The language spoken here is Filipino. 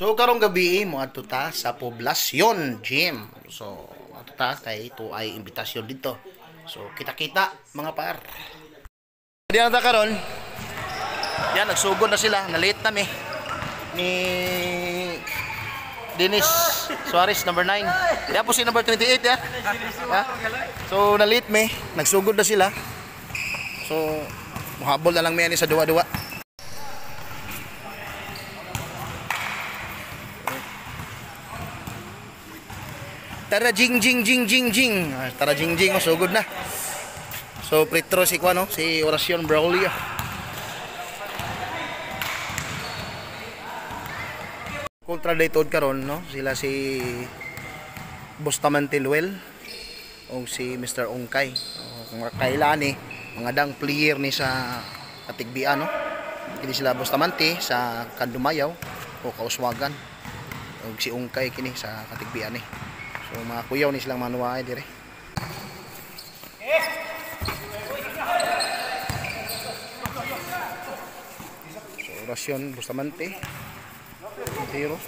So karong gabi mo adto ta sa Poblacion Gym. So adto ta kay ito ay imbitasyon dito. So kita-kita mga par. Diyan ta karon. Yan nagsugod na sila, na-late na ni Dennis Suarez number 9. Yan po si number 28 ya. So na-late nagsugod na sila. So muhabol na lang may ani sa duwa-duwa. Tara jing jing jing jing jing. Tara jing jing, sugod na. So pretro si kuano, si Oracion Braulio. Contradicted karon no, sila si Bustamante Luel o si Mr. Ongkay. Kung kailan mga dang player ni sa katigbian no. Kini sila Bustamante sa Kandumayaw o Kauswagan. O si Ongkay kini sa katigbian ni. So mga kuyaw ni silang manuwaay dire. So Oracion Bustamante. Tiro.